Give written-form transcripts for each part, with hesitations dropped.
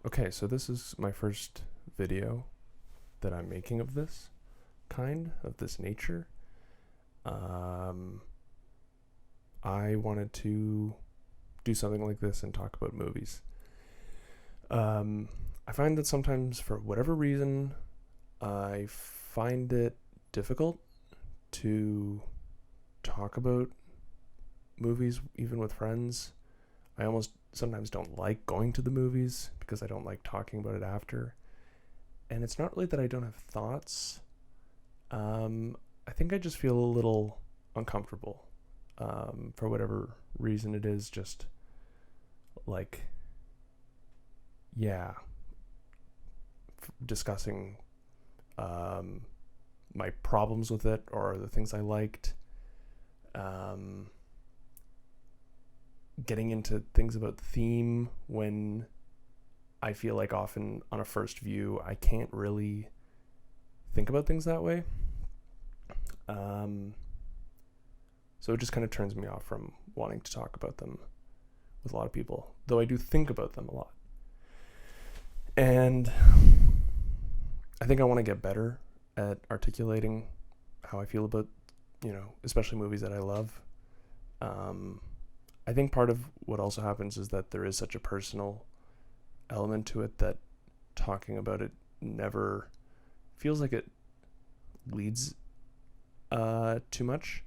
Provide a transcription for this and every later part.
Okay, so this is my first video that I'm making of this nature. Um, I wanted to do something like this and talk about movies. I find that sometimes, for whatever reason, I find it difficult to talk about movies, even with friends. I almost sometimes don't like going to the movies because I don't like talking about it after. And it's not really that I don't have thoughts. I think I just feel a little uncomfortable for whatever reason it is. Just like, yeah, discussing my problems with it or the things I liked. Getting into things about theme when I feel like often on a first view I can't really think about things that way. So it just kind of turns me off from wanting to talk about them with a lot of people, though I do think about them a lot. And I think I want to get better at articulating how I feel about, especially movies that I love. I think part of what also happens is that there is such a personal element to it that talking about it never feels like it leads too much.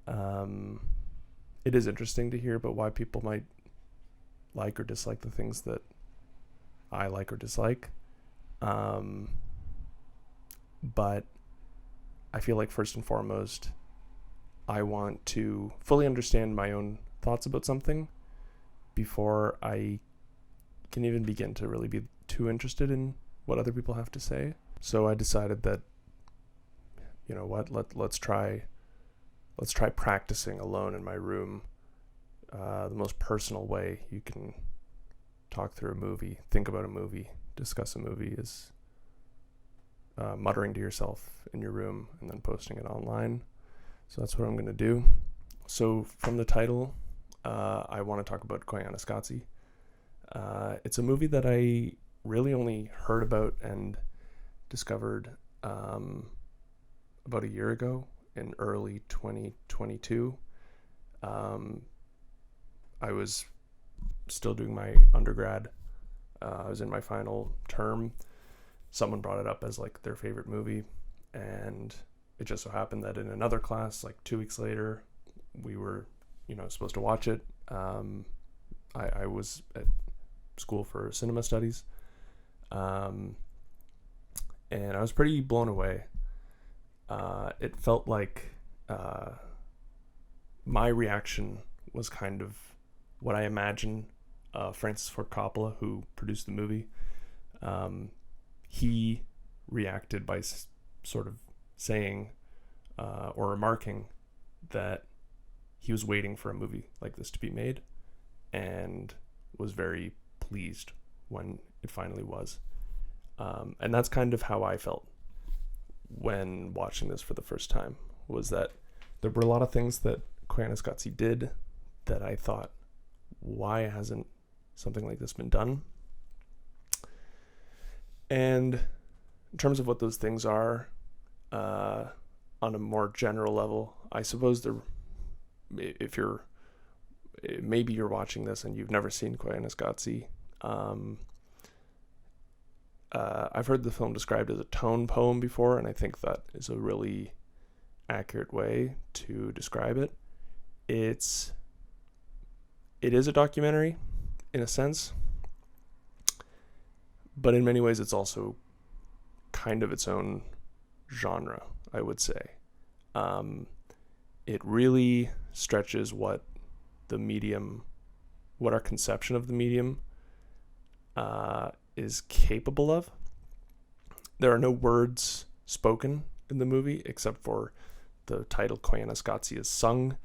It is interesting to hear about why people might like or dislike the things that I like or dislike. But I feel like first and foremost, I want to fully understand my own thoughts about something before I can even begin to really be too interested in what other people have to say. So I decided that, let's try practicing alone in my room. The most personal way you can talk through a movie, think about a movie, discuss a movie is muttering to yourself in your room and then posting it online. So that's what I'm going to do. So from the title, I want to talk about Koyaanisqatsi. It's a movie that I really only heard about and discovered about a year ago in early 2022. I was still doing my undergrad. I was in my final term. Someone brought it up as like their favorite movie, and it just so happened that in another class, like 2 weeks later, we were, supposed to watch it. I was at school for cinema studies, and I was pretty blown away. It felt like my reaction was kind of what I imagine Francis Ford Coppola, who produced the movie, he reacted by sort of saying or remarking that he was waiting for a movie like this to be made and was very pleased when it finally was. And that's kind of how I felt when watching this for the first time, was that there were a lot of things that Koyaanisqatsi did that I thought, why hasn't something like this been done? And in terms of what those things are, on a more general level, I suppose maybe you're watching this and you've never seen Koyaanisqatsi. I've heard the film described as a tone poem before, and I think that is a really accurate way to describe it. It is a documentary in a sense, but in many ways it's also kind of its own genre, I would say. It really stretches what our conception of the medium is capable of. There are no words spoken in the movie except for the title Koyaanisqatsi is sung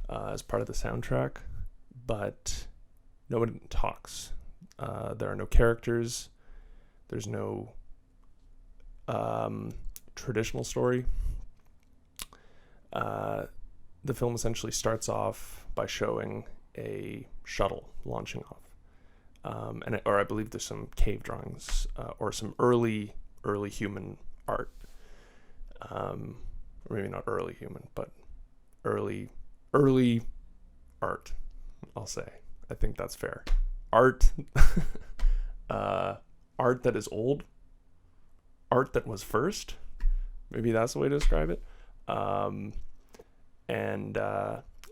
as part of the soundtrack, but no one talks. There are no characters. There's no traditional story. The film essentially starts off by showing a shuttle launching off. or I believe there's some cave drawings or some early human art. Or maybe not early human, but early art. I'll say. I think that's fair. Art, art that is old. Art that was first. Maybe that's the way to describe it. And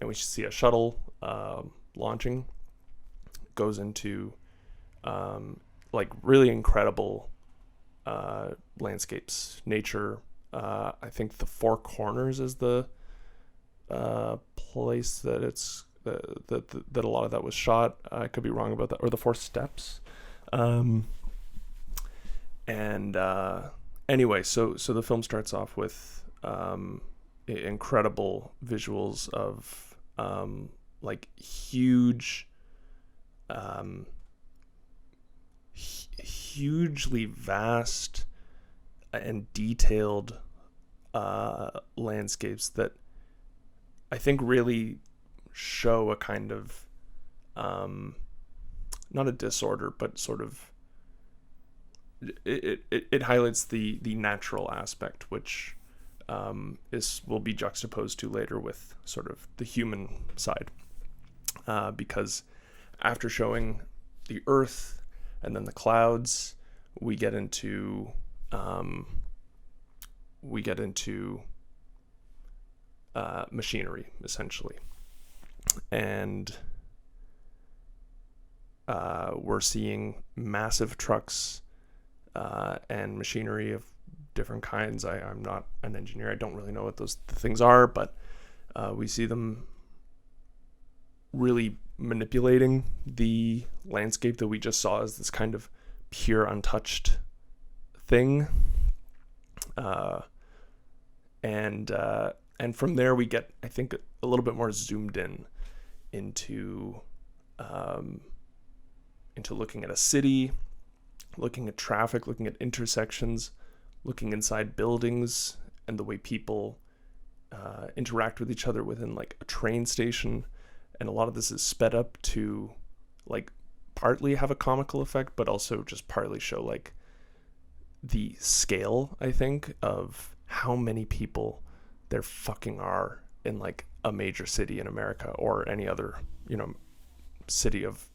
we see a shuttle launching. Goes into like really incredible landscapes, nature. I think the Four Corners is the place that it's that a lot of that was shot. I could be wrong about that, or the Four Steps. Anyway, so the film starts off with incredible visuals of like huge, hugely vast and detailed landscapes that I think really show a kind of not a disorder, but sort of it highlights the natural aspect, which will be juxtaposed to later with sort of the human side, because after showing the earth and then the clouds, we get into machinery, essentially, and we're seeing massive trucks and machinery of different kinds. I'm not an engineer. I don't really know what those things are, but we see them really manipulating the landscape that we just saw as this kind of pure, untouched thing. And from there we get, I think, a little bit more zoomed into looking at a city, looking at traffic, looking at intersections, looking inside buildings, and the way people interact with each other within like a train station. And a lot of this is sped up to like partly have a comical effect, but also just partly show like the scale, I think, of how many people there fucking are in like a major city in America or any other, city of,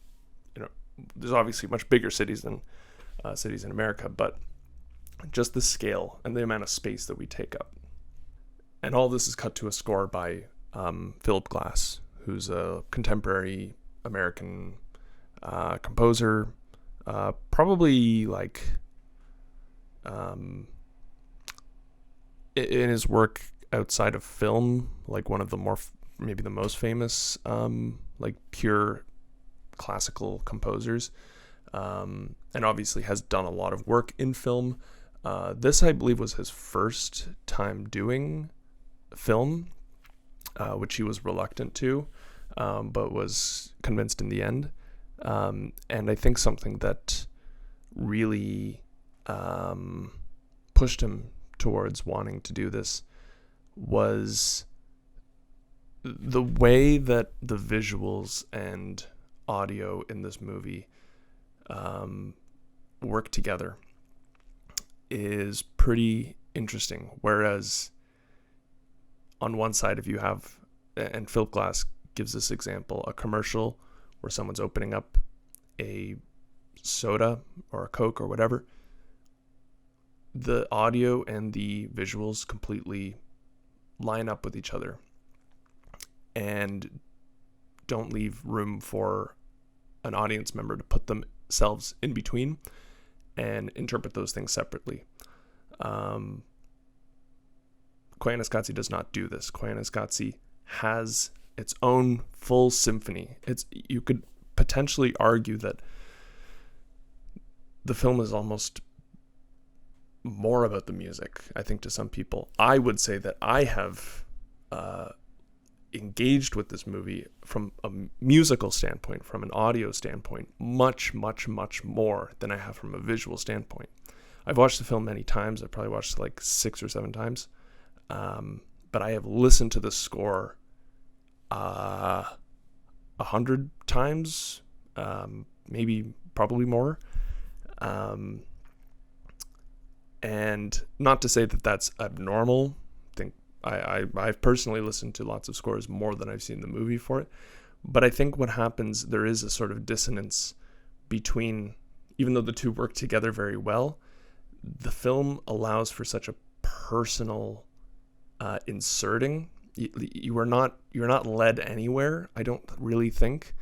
there's obviously much bigger cities than cities in America, but just the scale and the amount of space that we take up. And all this is cut to a score by Philip Glass, who's a contemporary American composer, probably like in his work outside of film, like one of the more, maybe the most famous, like pure classical composers, and obviously has done a lot of work in film. This, I believe, was his first time doing film, which he was reluctant to, but was convinced in the end. And I think something that really pushed him towards wanting to do this was the way that the visuals and audio in this movie work together is pretty interesting. Whereas on one side, if you have, and Philip Glass gives this example, a commercial where someone's opening up a soda or a Coke or whatever, the audio and the visuals completely line up with each other and don't leave room for an audience member to put themselves in between and interpret those things separately. Koyaanisqatsi does not do this. Koyaanisqatsi has its own full symphony. You could potentially argue that the film is almost more about the music, I think, to some people. I would say that I have engaged with this movie from a musical standpoint, from an audio standpoint, much, much, much more than I have from a visual standpoint. I've watched the film many times. I've probably watched it like 6 or 7 times. But I have listened to the score 100 times, maybe probably more. And not to say that that's abnormal. I think I've personally listened to lots of scores more than I've seen the movie for it. But I think what happens, there is a sort of dissonance between, even though the two work together very well, the film allows for such a personal inserting. You're not led anywhere. I don't really think.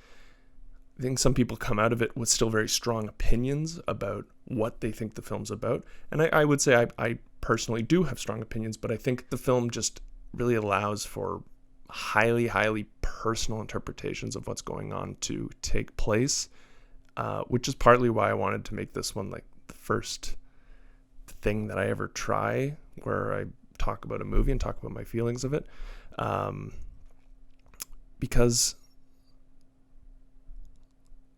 I think some people come out of it with still very strong opinions about what they think the film's about. And I would say I personally do have strong opinions, but I think the film just really allows for highly, highly personal interpretations of what's going on to take place, which is partly why I wanted to make this one like the first thing that I ever try where I talk about a movie and talk about my feelings of it. Because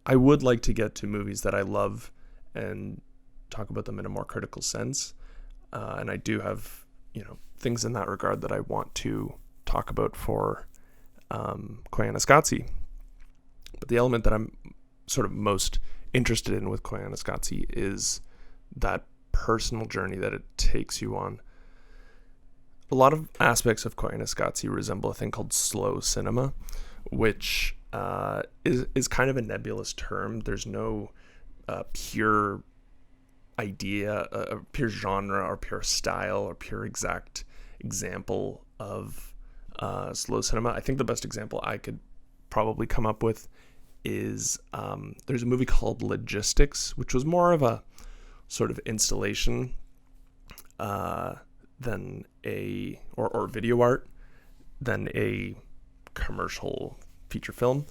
I would like to get to movies that I love and talk about them in a more critical sense. And I do have, things in that regard that I want to talk about for Koyaanisqatsi. But the element that I'm sort of most interested in with Koyaanisqatsi is that personal journey that it takes you on. A lot of aspects of Koyaanisqatsi resemble a thing called slow cinema, which is kind of a nebulous term. There's no pure idea, a pure genre or pure style or pure exact example of slow cinema. I think the best example I could probably come up with is there's a movie called Logistics, which was more of a sort of installation than or video art than a commercial feature film,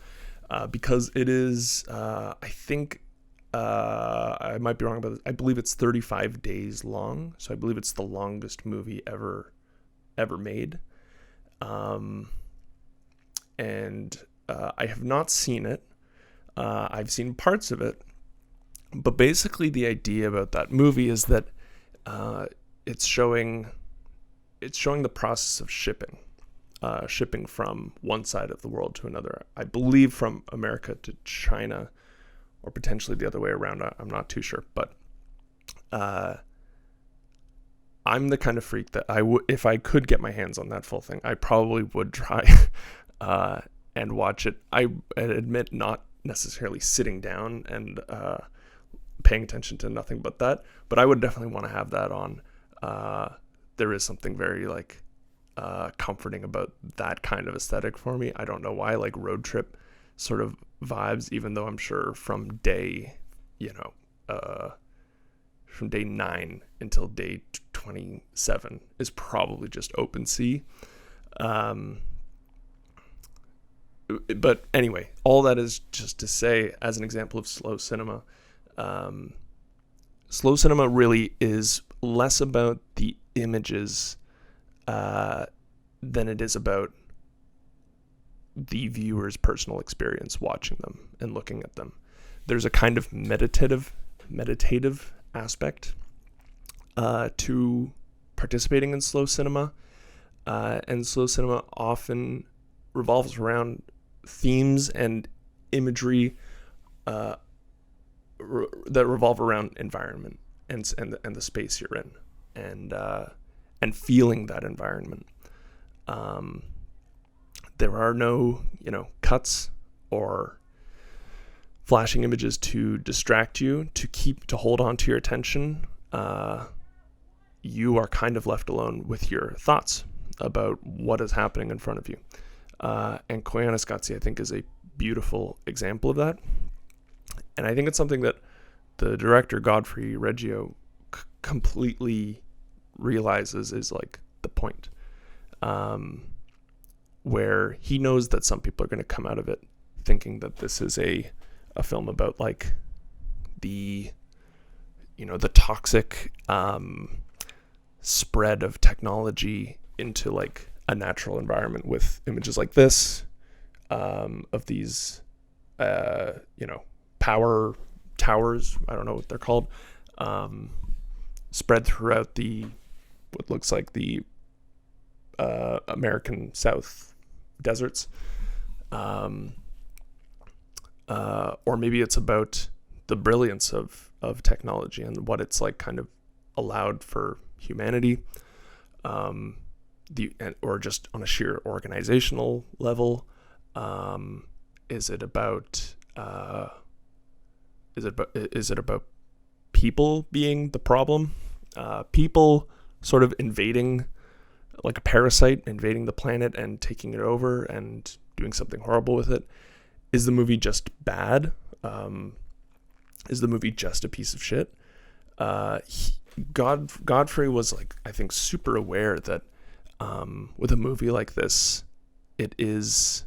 because it is, I think, I might be wrong about this, I believe it's 35 days long, so I believe it's the longest movie ever made. And I have not seen it. I've seen parts of it, but basically the idea about that movie is that it's showing the process of shipping from one side of the world to another. I believe from America to China, or potentially the other way around. I'm not too sure, but I'm the kind of freak that if I could get my hands on that full thing, I probably would try and watch it. I admit not necessarily sitting down and paying attention to nothing but that, but I would definitely want to have that on. There is something very comforting about that kind of aesthetic for me. I don't know why, like road trip sort of vibes, even though I'm sure from day 9 until day 27 is probably just open sea. But anyway, all that is just to say, as an example of slow cinema really is less about the images than it is about the viewer's personal experience watching them and looking at them. There's a kind of meditative aspect to participating in slow cinema, and slow cinema often revolves around themes and imagery that revolve around environment and the space you're in, and feeling that environment. There are no, cuts or flashing images to distract you, to hold on to your attention. You are kind of left alone with your thoughts about what is happening in front of you. And Koyaanisqatsi, I think, is a beautiful example of that. And I think it's something that the director, Godfrey Reggio, completely realizes is like the point. Where he knows that some people are going to come out of it thinking that this is a film about like the toxic spread of technology into like a natural environment with images like this, of these power towers, I don't know what they're called, spread throughout what looks like the American South deserts. or maybe it's about the brilliance of technology and what it's like kind of allowed for humanity, or just on a sheer organizational level. Is it about people being the problem? People sort of invading, like a parasite, invading the planet and taking it over and doing something horrible with it. Is the movie just bad? Is the movie just a piece of shit? Godfrey was, like, I think, super aware that with a movie like this, it is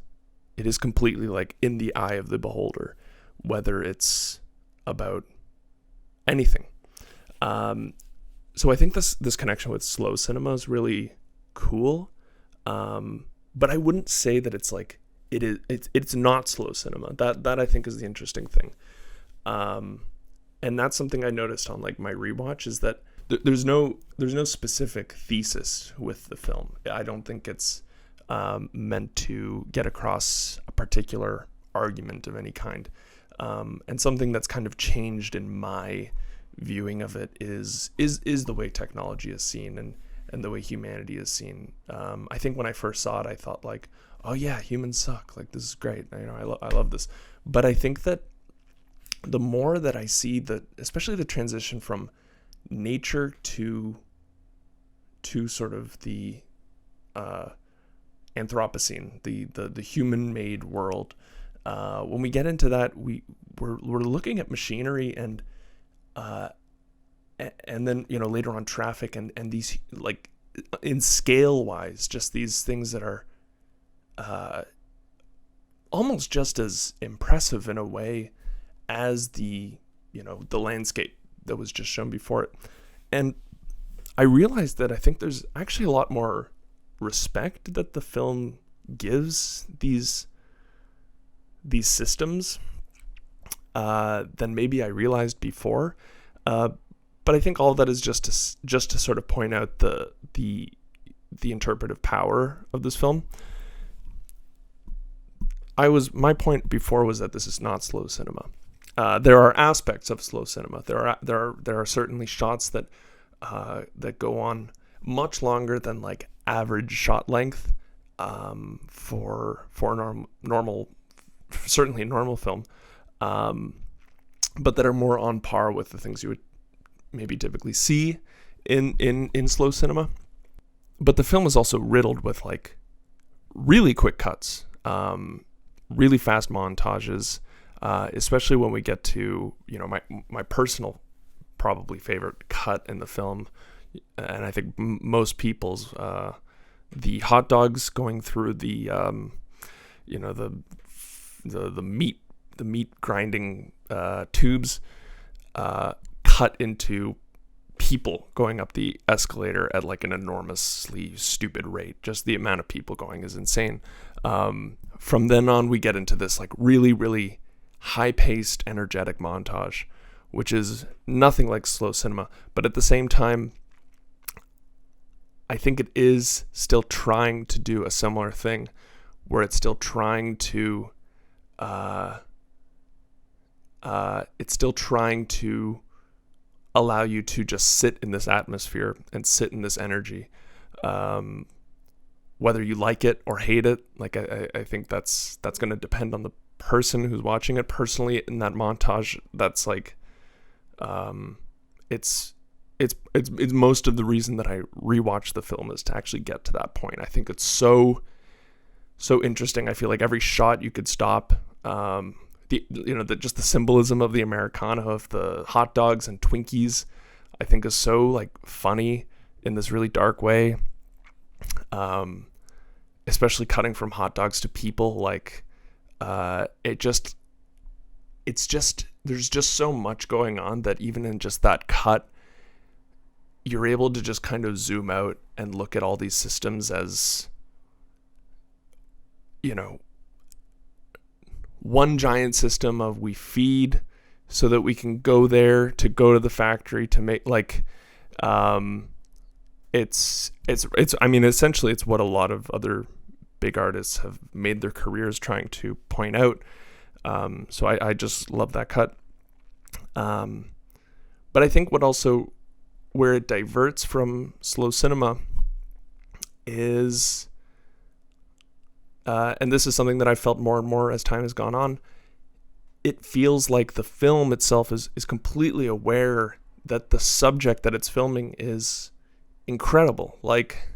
completely, like, in the eye of the beholder, whether it's about anything. So I think this connection with slow cinema is really cool. But I wouldn't say that it's like it's not slow cinema. That I think is the interesting thing. And that's something I noticed on, like, my rewatch, is that there's no specific thesis with the film. I don't think it's meant to get across a particular argument of any kind. And something that's kind of changed in my viewing of it is the way technology is seen and the way humanity is seen. I think when I first saw it, I thought, like, oh yeah, humans suck. Like, this is great. I love this. But I think that the more that I see especially the transition from nature to sort of the Anthropocene, the human-made world, when we get into that, we're looking at machinery and then, you know, later on traffic and these, like, in scale wise, just these things that are almost just as impressive in a way as the landscape that was just shown before it. And I realized that I think there's actually a lot more respect that the film gives these systems than maybe I realized before. But I think all of that is just to sort of point out the interpretive power of this film. My point before was that this is not slow cinema. There are aspects of slow cinema. There are certainly shots that go on much longer than, like, average shot length for normal, certainly a normal film, but that are more on par with the things you would maybe typically see in slow cinema. But the film is also riddled with, like, really quick cuts, really fast montages, especially when we get to, you know, my personal probably favorite cut in the film, and I think most people's, the hot dogs going through the meat grinding tubes, cut into people going up the escalator at, like, an enormously stupid rate. Just the amount of people going is insane. From then on, we get into this, like, really, really high-paced, energetic montage, which is nothing like slow cinema. But at the same time, I think it is still trying to do a similar thing, where it's still trying to allow you to just sit in this atmosphere and sit in this energy, whether you like it or hate it. Like, I think that's going to depend on the person who's watching it. Personally, in that montage, that's like, it's most of the reason that I rewatch the film is to actually get to that point. I think it's so interesting. I feel like every shot you could stop. Just the symbolism of the Americana, of the hot dogs and Twinkies, I think is so, like, funny in this really dark way. Especially cutting from hot dogs to people, like, there's just so much going on that even in just that cut, you're able to just kind of zoom out and look at all these systems as, you know, one giant system of we feed so that we can go there to go to the factory to make, like, it's I mean, essentially it's what a lot of other big artists have made their careers trying to point out, So I just love that cut. But I think where it diverts from slow cinema is, and this is something that I've felt more and more as time has gone on, it feels like the film itself is completely aware that the subject that it's filming is incredible. Like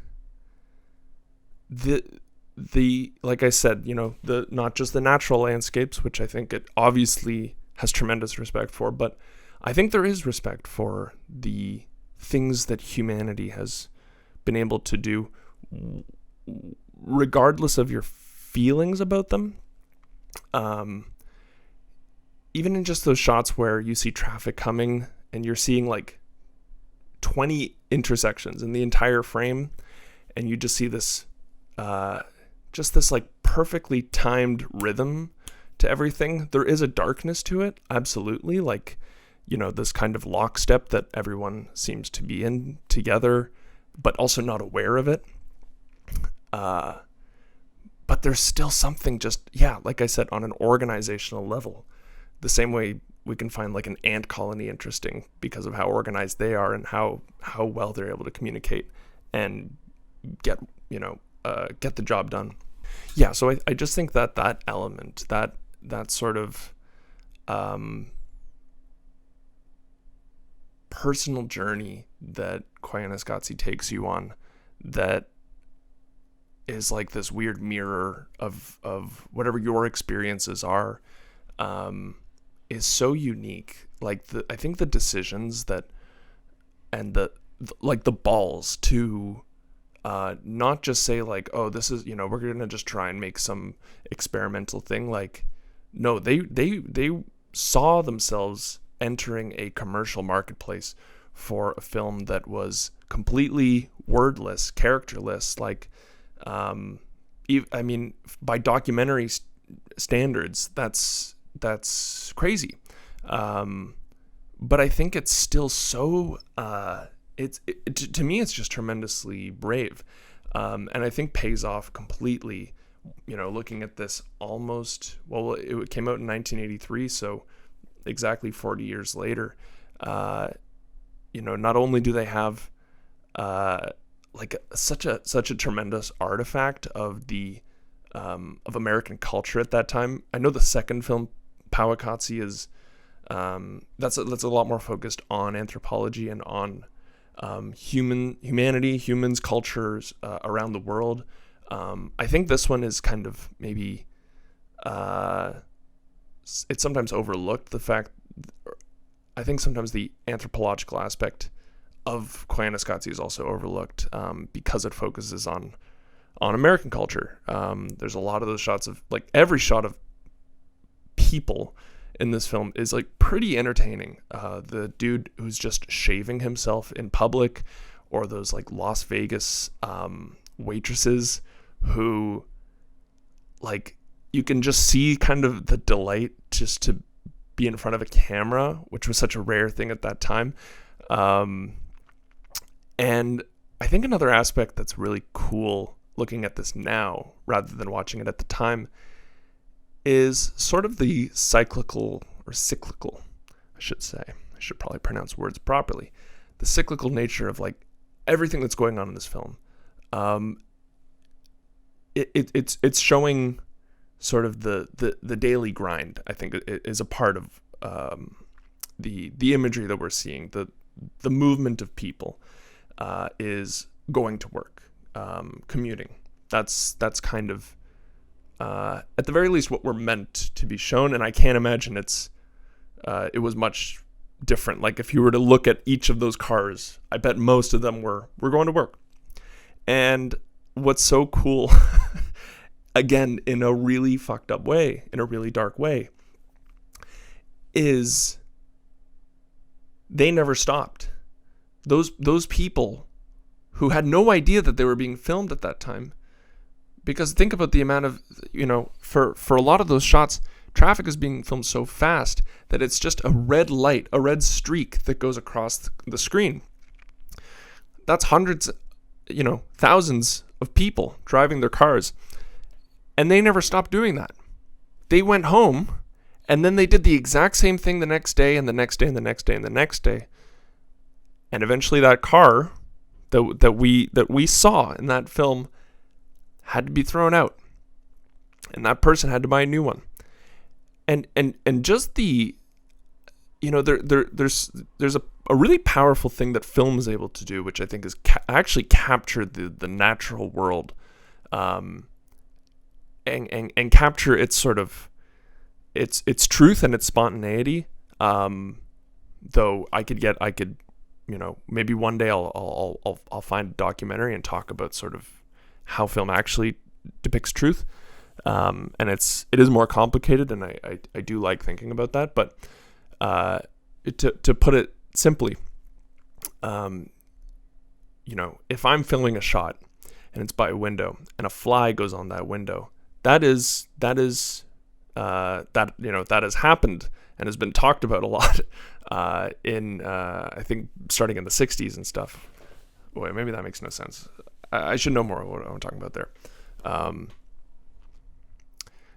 like I said, the not just the natural landscapes, which I think it obviously has tremendous respect for, but I think there is respect for the things that humanity has been able to do, regardless of your feelings about them. Even in just those shots where you see traffic coming and you're seeing like 20 intersections in the entire frame, and you just see this like perfectly timed rhythm to everything. There is a darkness to it, absolutely, like, this kind of lockstep that everyone seems to be in together, but also not aware of it. But there's still something just, like I said, on an organizational level, the same way we can find like an ant colony interesting because of how organized they are and how well they're able to communicate and get the job done. Yeah, so I just think that element, that sort of personal journey that Koyaanisqatsi takes you on, that is like this weird mirror of whatever your experiences are, is so unique. Like I think the decisions and the balls to not just say like, oh, this is, we're gonna just try and make some experimental thing. Like, no, they saw themselves entering a commercial marketplace for a film that was completely wordless, characterless. Like, I mean, by documentary standards, that's crazy. But I think it's still so, to me, it's just tremendously brave. And I think pays off completely, looking at this it came out in 1983. So exactly 40 years later, not only do they have, like such a tremendous artifact of of American culture at that time. I know the second film, Koyaanisqatsi, is that's a lot more focused on anthropology and on humans, cultures around the world. I think this one is kind of maybe it's sometimes overlooked. I think sometimes the anthropological aspect of Koyaanisqatsi is also overlooked because it focuses on American culture. There's a lot of those shots of, like, every shot of people in this film is like pretty entertaining. The dude who's just shaving himself in public, or those like Las Vegas waitresses who, like, you can just see kind of the delight just to be in front of a camera, which was such a rare thing at that time. And I think another aspect that's really cool looking at this now rather than watching it at the time is sort of the cyclical, I should say. I should probably pronounce words properly. The cyclical nature of, like, everything that's going on in this film. It's showing sort of the daily grind. I think it is a part of the imagery that we're seeing. The movement of people is going to work, commuting. That's kind of at the very least what we're meant to be shown, and I can't imagine it was much different. Like, if you were to look at each of those cars, I bet most of them were going to work. And what's so cool, again, in a really fucked up way, in a really dark way, is they never stopped. Those people who had no idea that they were being filmed at that time, because think about the amount of, for a lot of those shots, traffic is being filmed so fast that it's just a red light, a red streak that goes across the screen. That's hundreds, thousands of people driving their cars. And they never stopped doing that. They went home And then they did the exact same thing the next day and the next day and the next day and the next day. And eventually that car that we saw in that film had to be thrown out. And that person had to buy a new one. And just the, there's a really powerful thing that film is able to do, which I think is actually capture the natural world, and capture its sort of its truth and its spontaneity. Though I could, maybe one day I'll find a documentary and talk about sort of how film actually depicts truth. And it is more complicated, and I do like thinking about that. But to put it simply, if I'm filming a shot and it's by a window and a fly goes on that window, that has happened and has been talked about a lot in I think starting in the 60s and stuff. Boy, maybe that makes no sense. I should know more what I'm talking about there.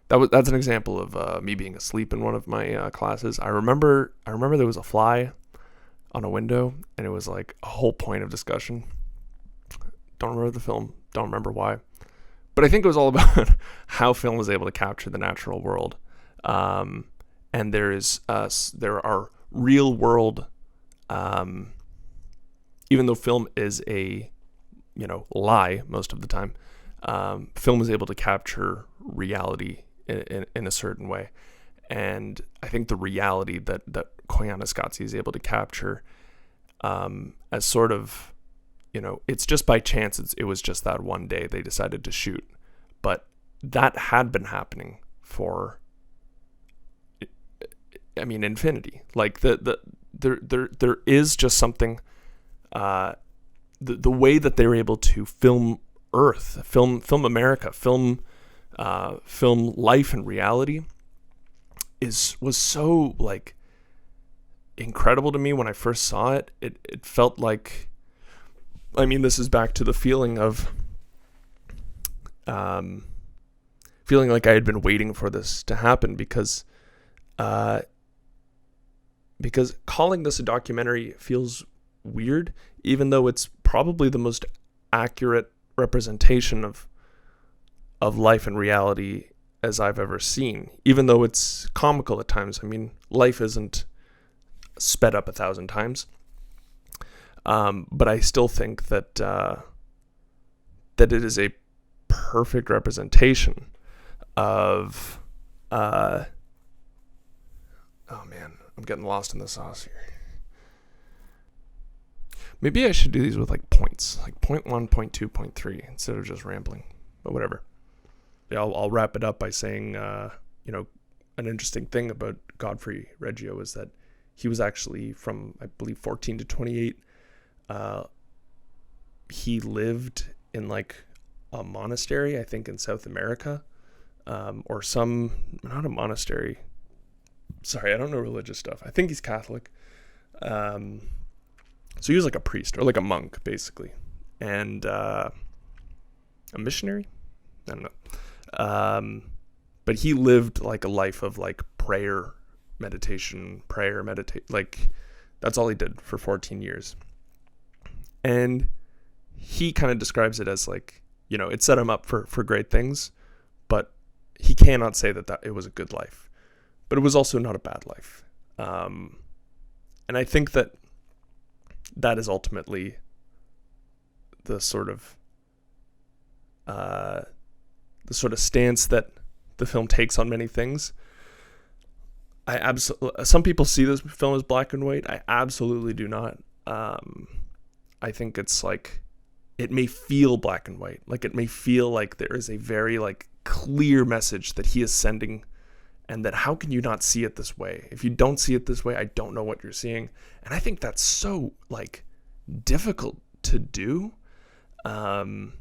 That's an example of me being asleep in one of my classes. I remember there was a fly on a window, and it was like a whole point of discussion. Don't remember the film. Don't remember why. But I think it was all about how film was able to capture the natural world. And there are real world, even though film is a, lie most of the time, film is able to capture reality in a certain way. And I think the reality that Koyaanisqatsi is able to capture, as sort of, it's just by chance. It was just that one day they decided to shoot, but that had been happening for, infinity. Like there is just something, the way that they were able to film Earth, film America, film life and reality was so like incredible to me when I first saw it. It felt like, this is back to the feeling of feeling like I had been waiting for this to happen, because calling this a documentary feels weird, even though it's probably the most accurate representation of life and reality as I've ever seen, even though it's comical at times. Life isn't sped up 1,000 times. But I still think that it is a perfect representation of, oh man, I'm getting lost in the sauce here. Maybe I should do these with like points, like point 1, point 2, point 3, instead of just rambling, but whatever. I'll wrap it up by saying, an interesting thing about Godfrey Reggio is that he was actually from, I believe, 14 to 28. He lived in like a monastery, I think in South America, or not a monastery. Sorry, I don't know religious stuff. I think he's Catholic. So he was like a priest or like a monk, basically, and a missionary. I don't know. But he lived like a life of like meditation, like that's all he did for 14 years. And he kind of describes it as like, it set him up for great things, but he cannot say that it was a good life, but it was also not a bad life. And I think that is ultimately the sort of stance that the film takes on many things. Some people see this film as black and white. I absolutely do not. I think it's like, it may feel black and white. Like it may feel like there is a very like clear message that he is sending, and that how can you not see it this way? If you don't see it this way, I don't know what you're seeing. And I think that's so like difficult to do. And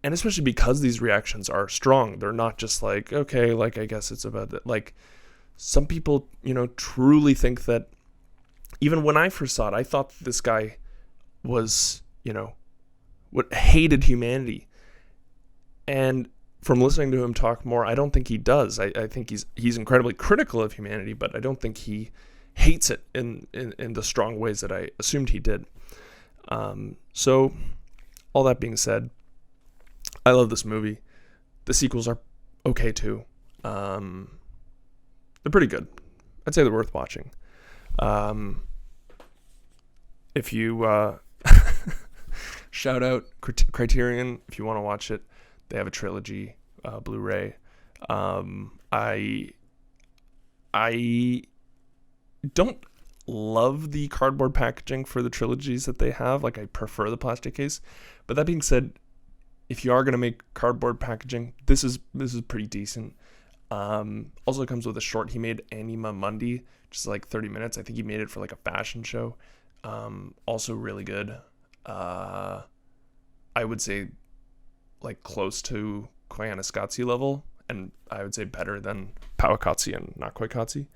especially because these reactions are strong. They're not just like, okay, like, I guess it's about that. Like, some people, truly think that, even when I first saw it, I thought this guy was, what hated humanity. And from listening to him talk more, I don't think he does. I think he's incredibly critical of humanity, but I don't think he hates it in the strong ways that I assumed he did. So all that being said, I love this movie. The sequels are okay too. They're pretty good. I'd say they're worth watching. If you shout out Criterion, if you want to watch it, they have a trilogy Blu-ray. I don't love the cardboard packaging for the trilogies that they have. Like, I prefer the plastic case. But that being said, if you are going to make cardboard packaging, this is pretty decent. Also comes with a short he made, Anima Mundi, which is like 30 minutes. I think he made it for like a fashion show. Also really good. I would say like close to Koyaanisqatsi level, and I would say better than Powakatsi and Nakoikatsi.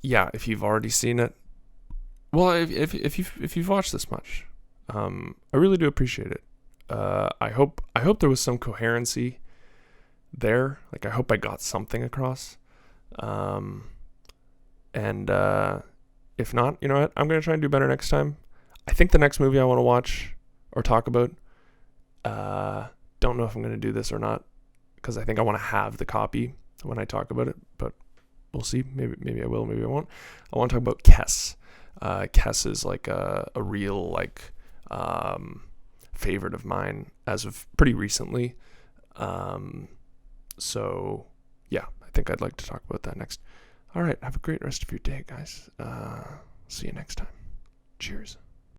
Yeah, if you've already seen it, well, if you've watched this much, I really do appreciate it. I hope there was some coherency there. Like, I hope I got something across. If not, you know what? I'm gonna try and do better next time. I think the next movie I want to watch or talk about, don't know if I'm gonna do this or not, because I think I want to have the copy when I talk about it, but we'll see. Maybe I will, maybe I won't. I want to talk about Kess. Kess is like a real like favorite of mine as of pretty recently. So yeah, I think I'd like to talk about that next. All right, have a great rest of your day, guys. See you next time. Cheers.